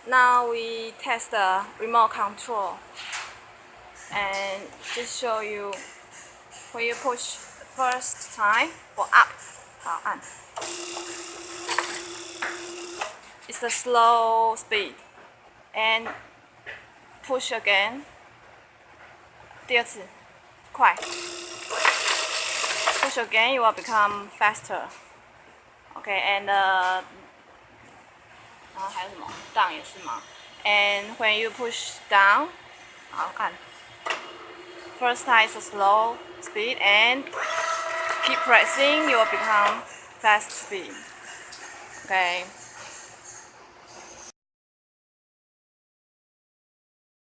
Now we test the remote control and just show you when you push first time for up, 好按 it's a slow speed and push again 第二次快 push again you will become faster okay and 然后还有什么 down 也是吗 and when you push down 好按 first time is a slow speed and keep pressing you will become fast speed okay